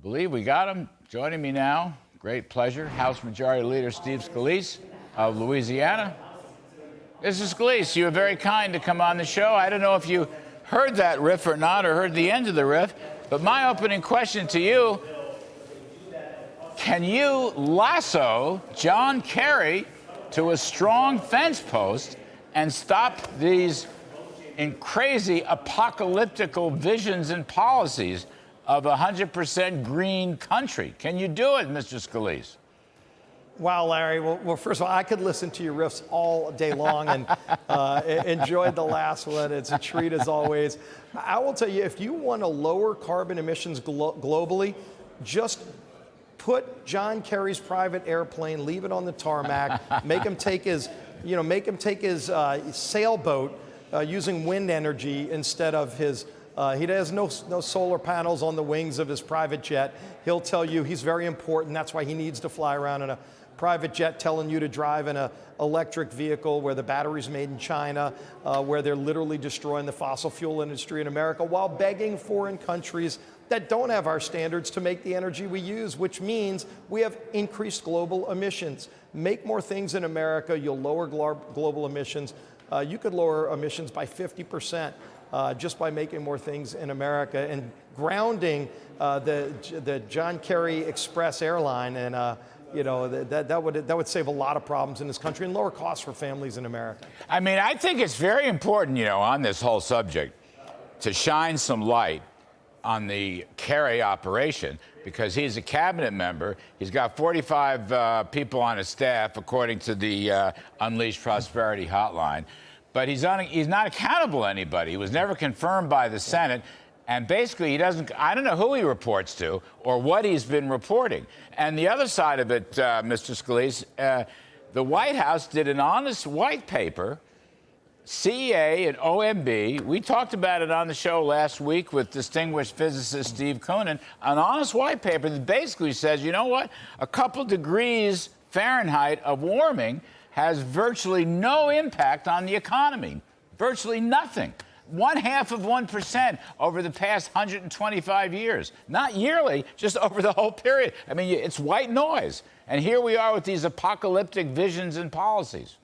Believe we got him. Joining me now, great pleasure, House Majority Leader Steve Scalise of Louisiana. Mr. Scalise, you were very kind to come on the show. I don't know if you heard that riff or not, or heard the end of the riff, but my opening question to you, can you lasso John Kerry to a strong fence post and stop these crazy apocalyptical visions and policies of a 100% green country? Can you do it, Mr. Scalise? Wow, Larry. Well, first of all, I could listen to your riffs all day long and enjoyed the last one. It's a treat as always. I will tell you, if you want to lower carbon emissions globally, just put John Kerry's private airplane, leave it on the tarmac, make him take his, sailboat using wind energy instead of his. He has no solar panels on the wings of his private jet. He'll tell you he's very important. That's why he needs to fly around in a private jet, telling you to drive in an electric vehicle where the battery's made in China, where they're literally destroying the fossil fuel industry in America while begging foreign countries that don't have our standards to make the energy we use, which means we have increased global emissions. Make more things in America, you'll lower global emissions. You could lower emissions by 50%. Just by making more things in America and grounding the John Kerry Express airline, and that would save a lot of problems in this country and lower costs for families in America. I mean, I think it's very important, on this whole subject, to shine some light on the Kerry operation, because he's a cabinet member. He's got 45 people on his staff, according to the Unleashed Prosperity Hotline. But he's not accountable to anybody. He was never confirmed by the Senate. And basically, I don't know who he reports to or what he's been reporting. And the other side of it, Mr. Scalise, the White House did an honest white paper, CEA and OMB. We talked about it on the show last week with distinguished physicist Steve Koonin, an honest white paper that basically says, you know what, a couple degrees Fahrenheit of warming has virtually no impact on the economy, virtually nothing. 0.5% over the past 125 years. Not yearly, just over the whole period. I mean, it's white noise. And here we are with these apocalyptic visions and policies.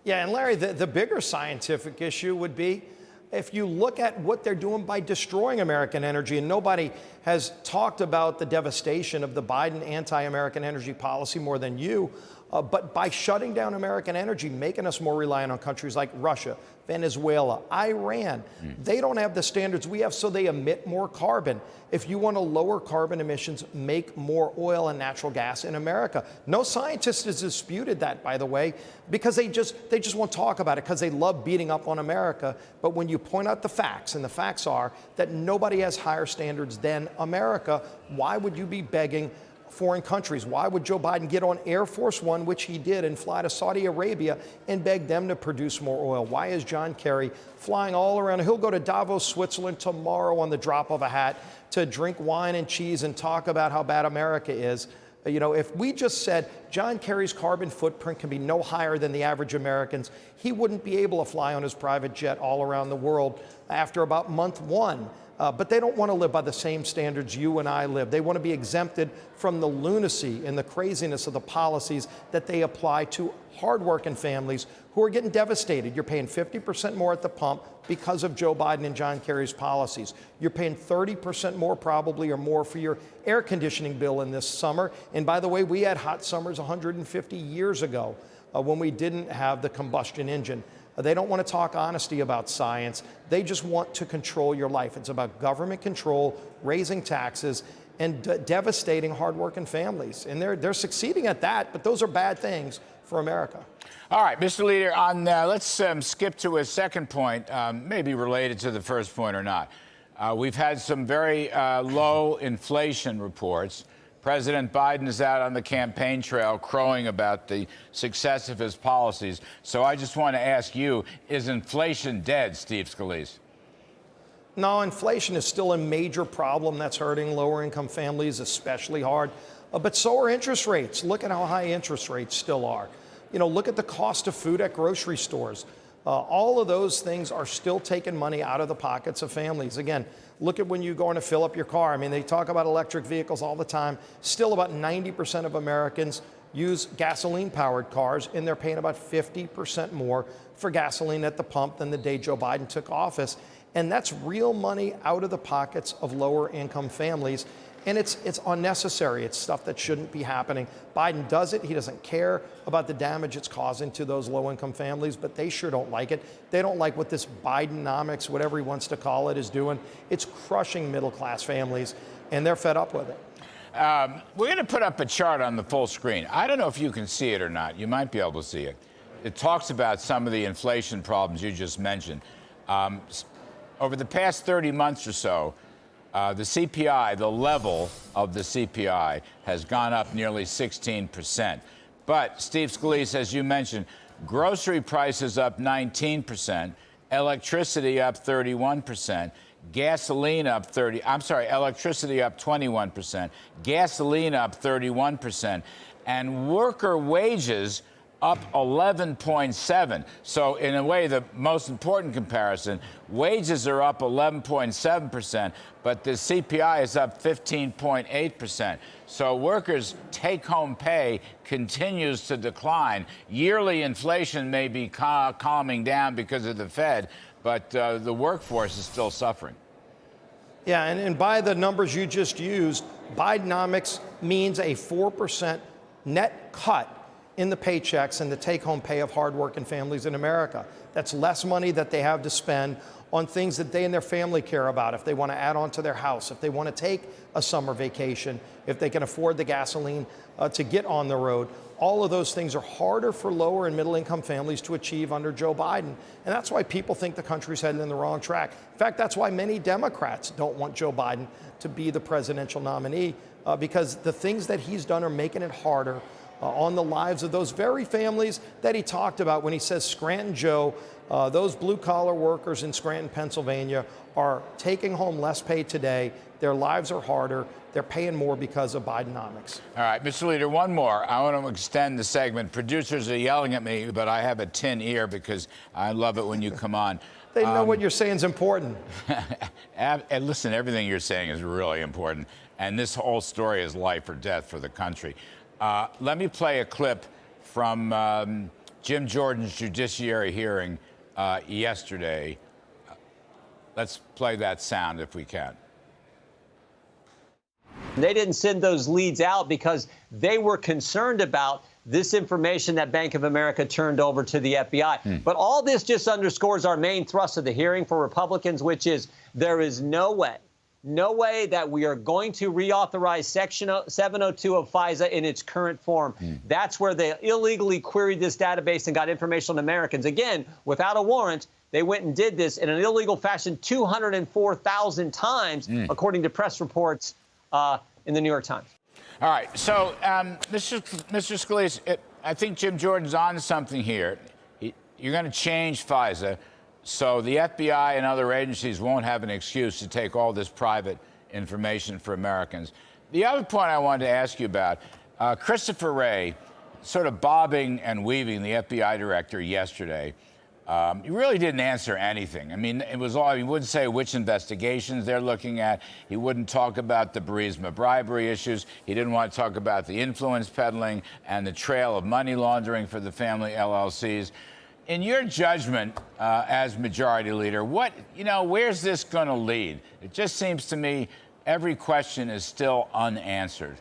Yeah, and Larry, the bigger scientific issue would be if you look at what they're doing by destroying American energy, and nobody has talked about the devastation of the Biden anti-American energy policy more than you, but by shutting down American energy, making us more reliant on countries like Russia, Venezuela, Iran. They don't have the standards we have, so they emit more carbon. If you want to lower carbon emissions, make more oil and natural gas in America. No scientist has disputed that, by the way, because they just won't talk about it because they love beating up on America. But when you point out the facts, and the facts are that nobody has higher standards than America, why would you be begging foreign countries? Why would Joe Biden get on Air Force One, which he did, and fly to Saudi Arabia and beg them to produce more oil? Why is John Kerry flying all around? He'll go to Davos, Switzerland tomorrow on the drop of a hat to drink wine and cheese and talk about how bad America is. If we just said John Kerry's carbon footprint can be no higher than the average American's, he wouldn't be able to fly on his private jet all around the world after about month one. But they don't want to live by the same standards you and I live. They want to be exempted from the lunacy and the craziness of the policies that they apply to hardworking families who are getting devastated. You're paying 50% more at the pump because of Joe Biden and John Kerry's policies. You're paying 30% more probably or more for your air conditioning bill in this summer. And by the way, we had hot summers 150 years ago when we didn't have the combustion engine. They don't want to talk honesty about science. They just want to control your life. It's about government control, raising taxes, and devastating hardworking families. And they're succeeding at that, but those are bad things for America. All right, Mr. Leader, let's skip to a second point, maybe related to the first point or not. We've had some very low inflation reports. President Biden is out on the campaign trail crowing about the success of his policies. So I just want to ask you, is inflation dead, Steve Scalise? No, inflation is still a major problem that's hurting lower income families especially hard. But so are interest rates. Look at how high interest rates still are. Look at the cost of food at grocery stores. All of those things are still taking money out of the pockets of families. Again, Look at when you go in to fill up your car. I mean, they talk about electric vehicles all the time. Still about 90% of Americans use gasoline-powered cars, and they're paying about 50% more for gasoline at the pump than the day Joe Biden took office. And that's real money out of the pockets of lower-income families. And it's unnecessary. It's stuff that shouldn't be happening. Biden does it. He doesn't care about the damage it's causing to those low-income families, but they sure don't like it. They don't like what this Bidenomics, whatever he wants to call it, is doing. It's crushing middle-class families, and they're fed up with it. We're going to put up a chart on the full screen. I don't know if you can see it or not. You might be able to see it. It talks about some of the inflation problems you just mentioned. Over the past 30 months or so, the CPI, the level of the CPI, has gone up nearly 16%. But, Steve Scalise, as you mentioned, grocery prices up 19%, electricity up 31%, gasoline up electricity up 21%, gasoline up 31%, and worker wages up 11.7. So in a way, the most important comparison, wages are up 11.7%, but the CPI is up 15.8%. So workers' take-home pay continues to decline. Yearly inflation may be calming down because of the Fed, but the workforce is still suffering. Yeah, and by the numbers you just used, Bidenomics means a 4% net cut in the paychecks and the take-home pay of hardworking families in America. That's less money that they have to spend on things that they and their family care about. If they want to add on to their house, if they want to take a summer vacation, if they can afford the gasoline to get on the road, all of those things are harder for lower and middle income families to achieve under Joe Biden. And that's why people think the country's heading in the wrong track. In fact, that's why many Democrats don't want Joe Biden to be the presidential nominee, because the things that he's done are making it harder on the lives of those very families that he talked about when he says Scranton Joe, those blue-collar workers in Scranton, Pennsylvania, are taking home less pay today. Their lives are harder. They're paying more because of Bidenomics. All right, Mr. Leader, one more. I want to extend the segment. Producers are yelling at me, but I have a tin ear because I love it when you come on. They know what you're saying is important. And listen, everything you're saying is really important. And this whole story is life or death for the country. Let me play a clip from Jim Jordan's judiciary hearing yesterday. Let's play that sound if we can. They didn't send those leads out because they were concerned about this information that Bank of America turned over to the FBI. But all this just underscores our main thrust of the hearing for Republicans, which is there is no way that we are going to reauthorize Section 702 of FISA in its current form. That's where they illegally queried this database and got information on Americans. Again, without a warrant, they went and did this in an illegal fashion 204,000 times, according to press reports in the New York Times. All right. So, Mr. Scalise, I think Jim Jordan's on something here. You're going to change FISA so the FBI and other agencies won't have an excuse to take all this private information for Americans. The other point I wanted to ask you about, Christopher Wray sort of bobbing and weaving the FBI director yesterday. He really didn't answer anything. I mean, it was all, he wouldn't say which investigations they're looking at. He wouldn't talk about the Burisma bribery issues. He didn't want to talk about the influence peddling and the trail of money laundering for the family LLCs. In your judgment, as majority leader, where's this going to lead? It just seems to me every question is still unanswered.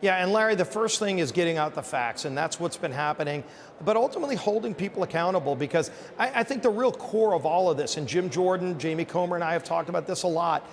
Yeah, and Larry, the first thing is getting out the facts, and that's what's been happening, but ultimately holding people accountable, because I think the real core of all of this, and Jim Jordan, Jamie Comer, and I have talked about this a lot,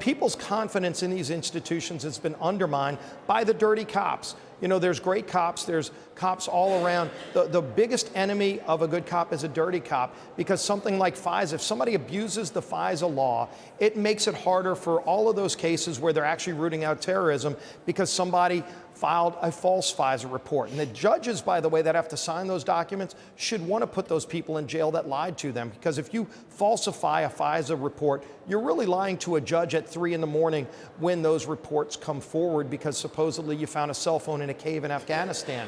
people's confidence in these institutions has been undermined by the dirty cops. There's great cops, there's cops all around. The biggest enemy of a good cop is a dirty cop, because something like FISA, if somebody abuses the FISA law, it makes it harder for all of those cases where they're actually rooting out terrorism because somebody filed a false FISA report. And the judges, by the way, that have to sign those documents should want to put those people in jail that lied to them. Because if you falsify a FISA report, you're really lying to a judge at 3 in the morning when those reports come forward, because supposedly you found a cell phone in a cave in Afghanistan.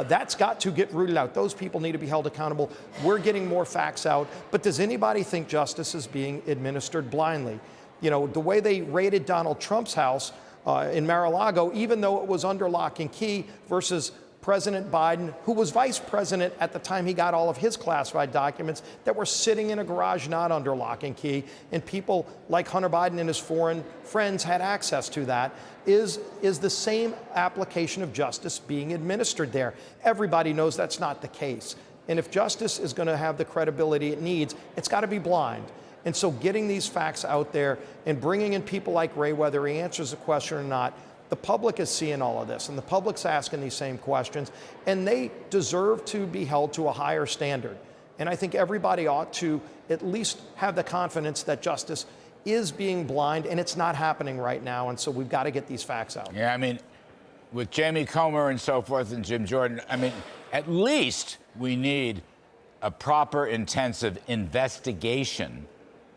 That's got to get rooted out. Those people need to be held accountable. We're getting more facts out. But does anybody think justice is being administered blindly? You know, the way they raided Donald Trump's house in Mar-a-Lago, even though it was under lock and key, versus President Biden, who was vice president at the time he got all of his classified documents that were sitting in a garage not under lock and key, and people like Hunter Biden and his foreign friends had access to that, is the same application of justice being administered there. Everybody knows that's not the case. And if justice is going to have the credibility it needs, it's got to be blind. And so getting these facts out there and bringing in people like Ray, whether he answers the question or not, the public is seeing all of this, and the public's asking these same questions, and they deserve to be held to a higher standard. And I think everybody ought to at least have the confidence that justice is being blind, and it's not happening right now, and so we've got to get these facts out. Yeah, I mean, with Jamie Comer and so forth and Jim Jordan, I mean, at least we need a proper, intensive investigation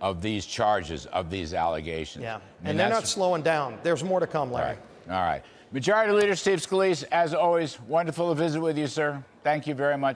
of these charges, of these allegations. Yeah, I mean, and they're not slowing down. There's more to come, Larry. All right. Majority Leader Steve Scalise, as always, wonderful to visit with you, sir. Thank you very much.